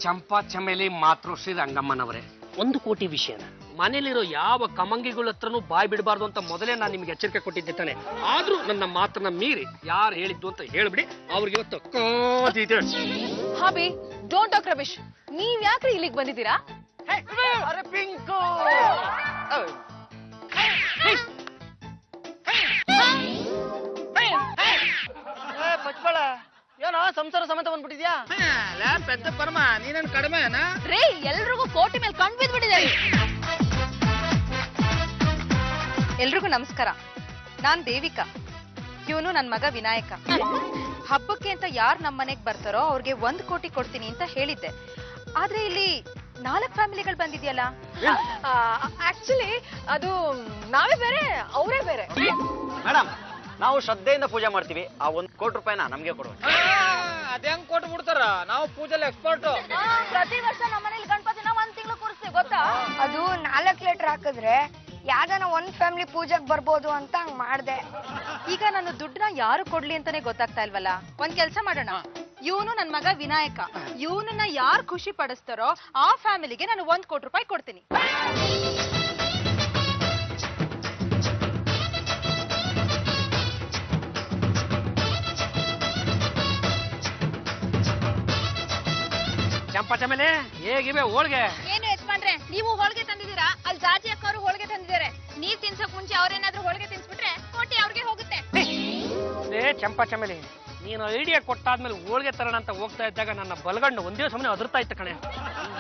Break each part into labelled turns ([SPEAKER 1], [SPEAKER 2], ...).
[SPEAKER 1] ಚಂಪಾ ಚಮೇಲಿ ಮಾತೃಶ್ರೀ ರಂಗಮ್ಮನವರೇ, 1 ಕೋಟಿ ವಿಷಯನ ಮನೇಲಿರೋ ಯಾವ ಕಮಂಗಿಗಳ ಹತ್ರನೂ ಬಾಯ್ ಬಿಡಬಾರ್ದು ಅಂತ ಮೊದಲೇ ನಾನು ನಿಮ್ಗೆ ಎಚ್ಚರಿಕೆ ಕೊಟ್ಟಿದ್ದೆ ತಾನೆ. ಆದ್ರೂ ನನ್ನ ಮಾತನ್ನ ಮೀರಿ ಯಾರು ಹೇಳಿದ್ದು ಅಂತ ಹೇಳ್ಬಿಡಿ, ಅವ್ರಿಗೆ ಇವತ್ತು ಕಾದಿದೆ.
[SPEAKER 2] Hobby don't talk Ramesh. ನೀವ್ ಯಾಕ್ರಿ ಇಲ್ಲಿಗೆ ಬಂದಿದ್ದೀರಾ?
[SPEAKER 3] ಅರೆ ಪಿಂಕು, ಪಚ್ಬಳ ಏನೋ ಸಂಸಾರ ಸಮೇತ ಬಂದ್ಬಿಟ್ಟಿದ್ಯಾ?
[SPEAKER 4] ಪೆದ್ದ ಪರಮ, ನೀನೇನ್ ಕಡಿಮೆನಾ?
[SPEAKER 2] ರೇ, ಎಲ್ರಿಗೂ ಕೋಟಿ ಮೇಲೆ ಕಣ್ ಬಿದ್ಬಿಟ್ಟಿದ್ದಾರೆ.
[SPEAKER 5] ಎಲ್ರಿಗೂ ನಮಸ್ಕಾರ. ನಾನ್ ದೇವಿಕಾ, ಇವನು ನನ್ ಮಗ ವಿನಾಯಕ. ಹಬ್ಬಕ್ಕೆ ಅಂತ ಯಾರು ನಮ್ಮ ಮನೆಗ್ ಬರ್ತಾರೋ ಅವ್ರಿಗೆ 1 ಕೋಟಿ ಕೊಡ್ತೀನಿ ಅಂತ ಹೇಳಿದ್ದೆ. ಆದ್ರೆ ಇಲ್ಲಿ 4 ಫ್ಯಾಮಿಲಿಗಳು ಬಂದಿದ್ಯಲ್ಲ.
[SPEAKER 2] ಆಕ್ಚುಲಿ ಅದು ನಾವೇ ಬೇರೆ, ಅವರೇ ಬೇರೆ.
[SPEAKER 3] ಮೇಡಮ್, ನಾವು ಶ್ರದ್ಧೆಯಿಂದ ಪೂಜೆ ಮಾಡ್ತೀವಿ. ಆ 1 ಕೋಟಿ ರೂಪಾಯಿನ ನಮ್ಗೆ ಕೊಡುವ.
[SPEAKER 4] ಅದೇಂಗ್ ಕೊಟ್ಟು ಬಿಡ್ತಾರ? ನಾವು ಪೂಜೆಲಿ ಎಕ್ಸ್ಪರ್ಟ್.
[SPEAKER 2] ಪ್ರತಿ ವರ್ಷ ನಮ್ಮನೇಲಿ ಗಣಪತಿನ 1 ತಿಂಗಳು ಕೂರಿಸ್ತೀವಿ, ಗೊತ್ತಾ?
[SPEAKER 6] ಅದು 4 ಲೀಟರ್ ಹಾಕಿದ್ರೆ ಯಾವ್ದಾನ 1 ಫ್ಯಾಮಿಲಿ ಪೂಜೆಗೆ ಬರ್ಬೋದು ಅಂತ ಹಂಗ್ ಮಾಡ್ದೆ.
[SPEAKER 5] ಈಗ ನಾನು ದುಡ್ಡನ್ನ ಯಾರು ಕೊಡ್ಲಿ ಅಂತಾನೆ ಗೊತ್ತಾಗ್ತಾ ಇಲ್ವಲ್ಲ. ಒಂದ್ ಕೆಲ್ಸ ಮಾಡೋಣ, ಇವನು ನನ್ ಮಗ ವಿನಾಯಕ, ಇವನನ್ನ ಯಾರು ಖುಷಿ ಪಡಿಸ್ತಾರೋ ಆ ಫ್ಯಾಮಿಲಿಗೆ ನಾನು 1 ಕೋಟಿ ರೂಪಾಯಿ ಕೊಡ್ತೀನಿ.
[SPEAKER 1] ಚಂಪಾ ಚಮೇಲಿ, ಹೇಗಿವೆ ಹೋಳ್ಗೆ?
[SPEAKER 2] ಏನು ಯಜಮಾನ್ರೆ, ನೀವು ಹೋಳಿಗೆ ತಂದಿದ್ದೀರಾ? ಅಲ್ಲಿ ಜಾಜಿ ಅಕ್ಕವರು ಹೋಳಿಗೆ ತಂದಿದ್ದಾರೆ. ನೀವ್ ತಿನ್ಸಕ್ ಮುಂಚೆ ಅವ್ರೇನಾದ್ರೂ ಹೋಳಿಗೆ ತಿನ್ಸ್ಬಿಟ್ರೆ ಕೋಟಿ ಅವ್ರಿಗೆ ಹೋಗುತ್ತೆ.
[SPEAKER 1] ಚಂಪಾ ಚಮೇಲಿ, ನೀನು ಐಡಿಯಾ ಕೊಟ್ಟಾದ್ಮೇಲೆ ಹೋಳ್ಗೆ ತರೋಣ ಅಂತ ಹೋಗ್ತಾ ಇದ್ದಾಗ ನನ್ನ ಬಲಗಣ್ಣು ಒಂದೇ ಸಮನೆ ಅದರ್ತಾ ಇತ್ತು ಕಣೆ.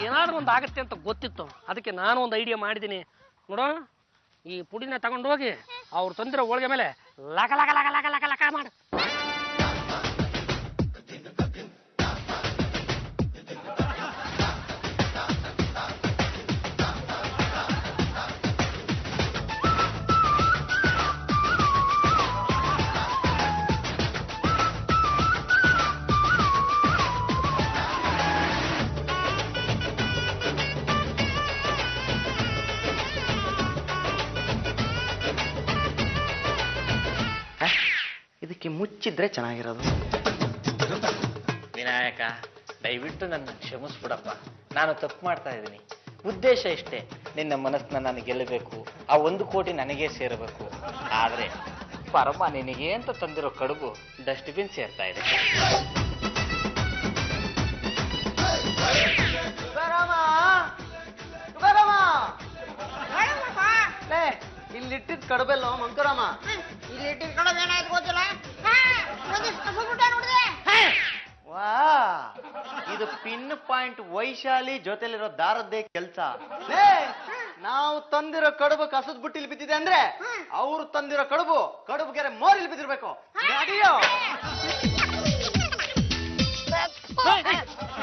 [SPEAKER 1] ಏನಾದ್ರೂ ಒಂದು ಆಗತ್ತೆ ಅಂತ ಗೊತ್ತಿತ್ತು, ಅದಕ್ಕೆ ನಾನು ಒಂದು ಐಡಿಯಾ ಮಾಡಿದ್ದೀನಿ ನೋಡು. ಈ ಪುಡಿನ ತಗೊಂಡು ಹೋಗಿ ಅವ್ರು ತಂದಿರೋ ಹೋಳ್ಗೆ ಮೇಲೆ ಲಕ ಲಕ ಲಕ ಲಕ ಲಕ ಲಕ ಮಾಡು.
[SPEAKER 3] ಇದಕ್ಕೆ ಮುಚ್ಚಿದ್ರೆ ಚೆನ್ನಾಗಿರೋದು.
[SPEAKER 4] ವಿನಾಯಕ, ದಯವಿಟ್ಟು ನನ್ನ ಕ್ಷಮಿಸ್ಬಿಡಪ್ಪ. ನಾನು ತಪ್ಪು ಮಾಡ್ತಾ ಇದ್ದೀನಿ. ಉದ್ದೇಶ ಇಷ್ಟೇ, ನಿನ್ನ ಮನಸ್ಸನ್ನ ನಾನು ಗೆಲ್ಲಬೇಕು, ಆ 1 ಕೋಟಿ ನನಗೆ ಸೇರಬೇಕು. ಆದ್ರೆ ಪರಮ ನಿನಗೆ ಅಂತ ತಂದಿರೋ ಕಡುಬು ಡಸ್ಟ್ಬಿನ್ ಸೇರ್ತಾ ಇದೆ.
[SPEAKER 3] ಇಲ್ಲಿಟ್ಟಿದ್ ಕಡುಬೆಲ್ಲೋ ಮಂಕುರಾಮ?
[SPEAKER 4] ಇಲ್ಲಿ ಕಡುಬು ಏನಾಯ್ತು ಗೊತ್ತಿಲ್ಲ.
[SPEAKER 3] ವಾ, ಇದು ಪಿನ್ ಪಾಯಿಂಟ್ ವೈಶಾಲಿ ಜೊತೆಲಿರೋ ದಾರದ್ದೇ ಕೆಲ್ಸ. ನಾವು ತಂದಿರೋ ಕಡುಬು ಕಸದ ಬುಟ್ಟಿಲಿ ಬಿದ್ದಿದೆ ಅಂದ್ರೆ ಅವ್ರು ತಂದಿರೋ ಕಡುಬು ಗೆರೆ ಮೋರಿಲಿ ಬಿದ್ದಿರ್ಬೇಕು.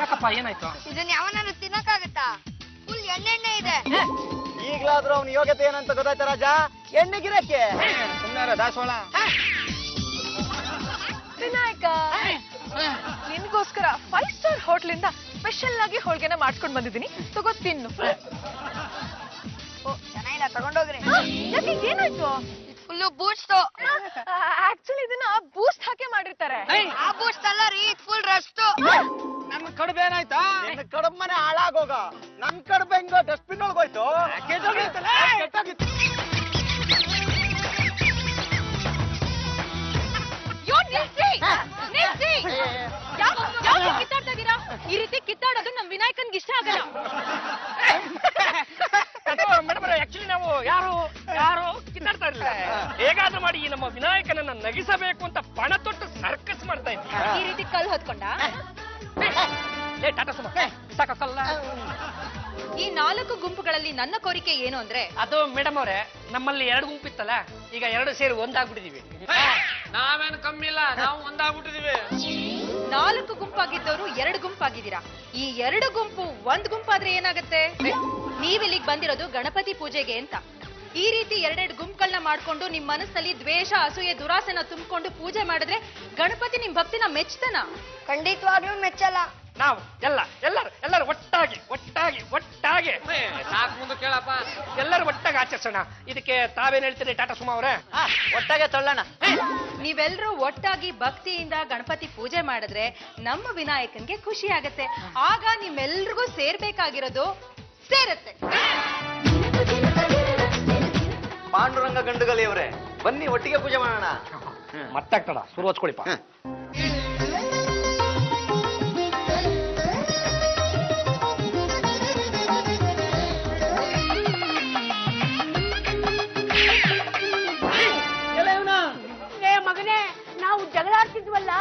[SPEAKER 1] ಯಾಕಪ್ಪ, ಏನಾಯ್ತು?
[SPEAKER 6] ಇದನ್ನ ಯಾವನಾರು ತಿನ್ನಕ್ಕಾಗತ್ತಾ? ಫುಲ್ ಎಣ್ಣೆ ಇದೆ.
[SPEAKER 3] ಈಗ್ಲಾದ್ರೂ ಅವ್ನ ಯೋಗ್ಯತೆ ಏನಂತ ಗೊತ್ತಾಯ್ತ ರಾಜ? ಎಣ್ಣೆಗಿರಕ್ಕೆ
[SPEAKER 4] ಸುಮ್ಮನೆ ದಾಸವಾಳ.
[SPEAKER 2] ವಿನಾಯಕ, ನಿನ್ಗೋಸ್ಕರ 5 ಸ್ಟಾರ್ ಹೋಟ್ಲಿಂದ ಸ್ಪೆಷಲ್ ಆಗಿ ಹೋಳಿಗೆನ ಮಾಡ್ಕೊಂಡ್ ಬಂದಿದ್ದೀನಿ, ತಗೋ ತಿನ್ನು.
[SPEAKER 6] ಚೆನ್ನಾಗಿಲ್ಲ, ತಗೊಂಡೋಗ್ರಿ.
[SPEAKER 2] ಯಾಕೆ, ಏನಾಯ್ತು?
[SPEAKER 6] ಫುಲ್ಲು ಬೂಸ್ಟ್.
[SPEAKER 2] ಆಕ್ಚುಲಿ ಇದನ್ನ ಬೂಸ್ಟ್ ಹಾಕಿ ಮಾಡಿರ್ತಾರೆ.
[SPEAKER 6] ಆ ಬೂಸ್ಟ್ ಅಲ್ಲ ರೀ, ಫುಲ್ ರಸ್ತು.
[SPEAKER 4] ನನ್ನ ಕಡುಬು ಏನಾಯ್ತಾ?
[SPEAKER 3] ನಿನ್ನ ಕಡುಬು ಮನೆ ಹಾಳಾಗೋಗ. ನನ್ ಕಡುಬು ಹೆಂಗೋ ಡಸ್ಟ್ಬಿನ್ ಒಳಗೋಯ್ತು.
[SPEAKER 2] ಕಿತ್ತಾಡ್ತಾ ಇದ್ದೀರಾ? ಈ ರೀತಿ ಕಿತ್ತಾಡೋದು ನಮ್ ವಿನಾಯಕನ್ಗೆ ಇಷ್ಟ ಆಗಲ್ಲ.
[SPEAKER 1] ಆಕ್ಚುಲಿ ನಾವು ಯಾರು ಕಿತ್ತಾಡ್ತಾ ಇರಲಿಲ್ಲ. ಹೇಗಾದ್ರೂ ಮಾಡಿ ಈ ನಮ್ಮ ವಿನಾಯಕನನ್ನ ನಗಿಸಬೇಕು ಅಂತ ಪಣ ತೊಟ್ಟು ಸರ್ಕಸ್ ಮಾಡ್ತಾ ಇದ್ವಿ.
[SPEAKER 2] ಈ ರೀತಿ ಕಲ್ ಹೊತ್ಕೊಂಡ
[SPEAKER 1] ಟಾಟಾ ಸುಮ ಸಾಕಲ್ಲ.
[SPEAKER 5] ಈ 4 ಗುಂಪುಗಳಲ್ಲಿ ನನ್ನ ಕೋರಿಕೆ ಏನು ಅಂದ್ರೆ,
[SPEAKER 1] ಅದು ಮೇಡಮ್ ಅವರೇ, ನಮ್ಮಲ್ಲಿ 2 ಗುಂಪಿತ್ತಲ್ಲ, ಈಗ 2 ಸೇರಿ ಒಂದಾಗ್ಬಿಟ್ಟಿದೀವಿ. ನಾವೇನು ಕಮ್ಮಿ ಇಲ್ಲ, ನಾವು ಒಂದಾಗ್ಬಿಟ್ಟಿದೀವಿ.
[SPEAKER 5] 4 ಗುಂಪಾಗಿದ್ದವರು 2 ಗುಂಪಾಗಿದ್ದೀರಾ. ಈ 2 ಗುಂಪು 1 ಗುಂಪಾದ್ರೆ ಏನಾಗತ್ತೆ? ನೀವಿಲ್ಲಿಗೆ ಬಂದಿರೋದು ಗಣಪತಿ ಪೂಜೆಗೆ ಅಂತ. ಈ ರೀತಿ 2 ಗುಂಪುಗಳನ್ನ ಮಾಡ್ಕೊಂಡು ನಿಮ್ ಮನಸ್ಸಲ್ಲಿ ದ್ವೇಷ, ಅಸೂಯೆ, ದುರಾಸೆನ ತುಂಬಿಕೊಂಡು ಪೂಜೆ ಮಾಡಿದ್ರೆ ಗಣಪತಿ ನಿಮ್ ಭಕ್ತಿನ ಮೆಚ್ತಾನ?
[SPEAKER 6] ಖಂಡಿತವಾಗ್ಲೂ ಮೆಚ್ಚಲ್ಲ.
[SPEAKER 1] ನಾವು ಎಲ್ಲರೂ ಒಟ್ಟಾಗಿ
[SPEAKER 4] ಸಾಕು ಮುಂದೆ ಕೇಳಪ್ಪ.
[SPEAKER 1] ಎಲ್ಲರೂ ಒಟ್ಟಾಗಿ ಆಚರಿಸೋಣ. ಇದಕ್ಕೆ ತಾವೇನ್ ಹೇಳ್ತೀರಿ ಟಾಟಾ ಸುಮಾ ಅವರೇ?
[SPEAKER 3] ಒಟ್ಟಾಗೆ ತೊಳ್ಳೋಣ.
[SPEAKER 5] ನೀವೆಲ್ಲರೂ ಒಟ್ಟಾಗಿ ಭಕ್ತಿಯಿಂದ ಗಣಪತಿ ಪೂಜೆ ಮಾಡಿದ್ರೆ ನಮ್ಮ ವಿನಾಯಕನ್ಗೆ ಖುಷಿ ಆಗತ್ತೆ. ಆಗ ನಿಮ್ಮೆಲ್ರಿಗೂ ಸೇರ್ಬೇಕಾಗಿರೋದು ಸೇರತ್ತೆ.
[SPEAKER 3] ಪಾಂಡುರಂಗ ಗಂಡುಗಲಿಯವರೇ, ಬನ್ನಿ ಒಟ್ಟಿಗೆ ಪೂಜೆ ಮಾಡೋಣ.
[SPEAKER 1] ಮತ್ತಾಗ್ತಡ ಶುರು ಹಚ್ಕೊಳಿಪ್ಪ.
[SPEAKER 7] ಮಗನೇ, ನಾವು ಜಗಳಾಡ್ತಿದ್ವಲ್ಲ,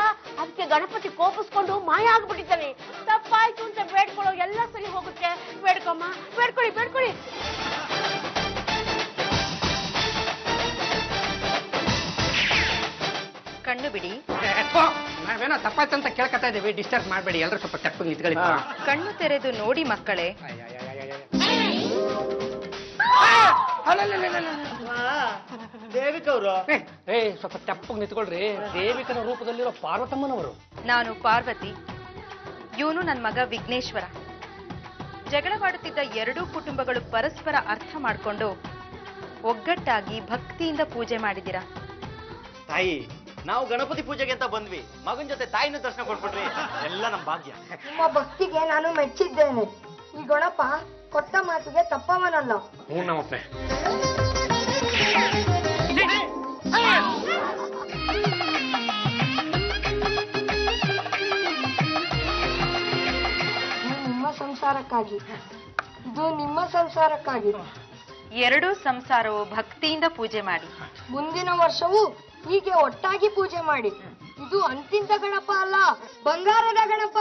[SPEAKER 7] ಅದಕ್ಕೆ ಗಣಪತಿ ಕೋಪಿಸ್ಕೊಂಡು ಮಾಯ ಆಗ್ಬಿಟ್ಟಿದ್ದಾನೆ. ತಪ್ಪಾಯ್ತು ಅಂತ ಬೇಡ್ಕೊಳ್ಳೋ ಎಲ್ಲ ಸರಿ ಹೋಗುತ್ತೆ. ಬೇಡ್ಕೊಮ್ಮ, ಬೇಡ್ಕೊಳ್ಳಿ.
[SPEAKER 5] ಕಣ್ಣು ಬಿಡಿ.
[SPEAKER 1] ನಾವೇನೋ ತಪ್ಪಾಯ್ತಂತ ಕೇಳ್ಕೊತಾ ಇದೀವಿ, ಡಿಸ್ಟರ್ಬ್ ಮಾಡಬೇಡಿ. ಎಲ್ಲರೂ ಸ್ವಲ್ಪ ತಪ್ಪು ನಿಂತ್ಕೊಳ್ಳಿ.
[SPEAKER 5] ಕಣ್ಣು ತೆರೆದು ನೋಡಿ ಮಕ್ಕಳೇ.
[SPEAKER 3] ದೇವಿಕವ್ರು
[SPEAKER 1] ಸ್ವಲ್ಪ ತಪ್ಪು ನಿಂತ್ಕೊಳ್ರಿ. ದೇವಿಕನ ರೂಪದಲ್ಲಿರೋ ಪಾರ್ವತಮ್ಮನವರು.
[SPEAKER 5] ನಾನು ಪಾರ್ವತಿ, ಇವನು ನನ್ನ ಮಗ ವಿಘ್ನೇಶ್ವರ. ಜಗಳವಾಡುತ್ತಿದ್ದ ಎರಡೂ ಕುಟುಂಬಗಳು ಪರಸ್ಪರ ಅರ್ಥ ಮಾಡಿಕೊಂಡು ಒಗ್ಗಟ್ಟಾಗಿ ಭಕ್ತಿಯಿಂದ ಪೂಜೆ ಮಾಡಿದಿರ.
[SPEAKER 3] ತಾಯಿ, ನಾವು ಗಣಪತಿ ಪೂಜೆಗೆ ಅಂತ ಬಂದ್ವಿ. ಮಗನ ಜೊತೆ ತಾಯಿನ ದರ್ಶನ ಕೊಟ್ಬಿಟ್ರಿ, ಎಲ್ಲ ನಮ್ ಭಾಗ್ಯ.
[SPEAKER 6] ನಿಮ್ಮ ಭಕ್ತಿಗೆ ನಾನು ಮೆಚ್ಚಿದ್ದೇನೆ. ಈ ಗಣಪ ಕೊಟ್ಟ ಮಾತಿಗೆ ತಪ್ಪವನಲ್ಲ.
[SPEAKER 1] ಹ್ಞೂ ನಮ್ಮಪ್ಪೆ.
[SPEAKER 6] ಇದು ನಿಮ್ಮ ಸಂಸಾರಕ್ಕಾಗಿ.
[SPEAKER 5] ಎರಡೂ ಸಂಸಾರವು ಭಕ್ತಿಯಿಂದ ಪೂಜೆ ಮಾಡಿ.
[SPEAKER 6] ಮುಂದಿನ ವರ್ಷವೂ ಹೀಗೆ ಒಟ್ಟಾಗಿ ಪೂಜೆ ಮಾಡಿ. ಇದು ಅಂತಿಂತ ಗಣಪ ಅಲ್ಲ, ಬಂಗಾರದ ಗಣಪ.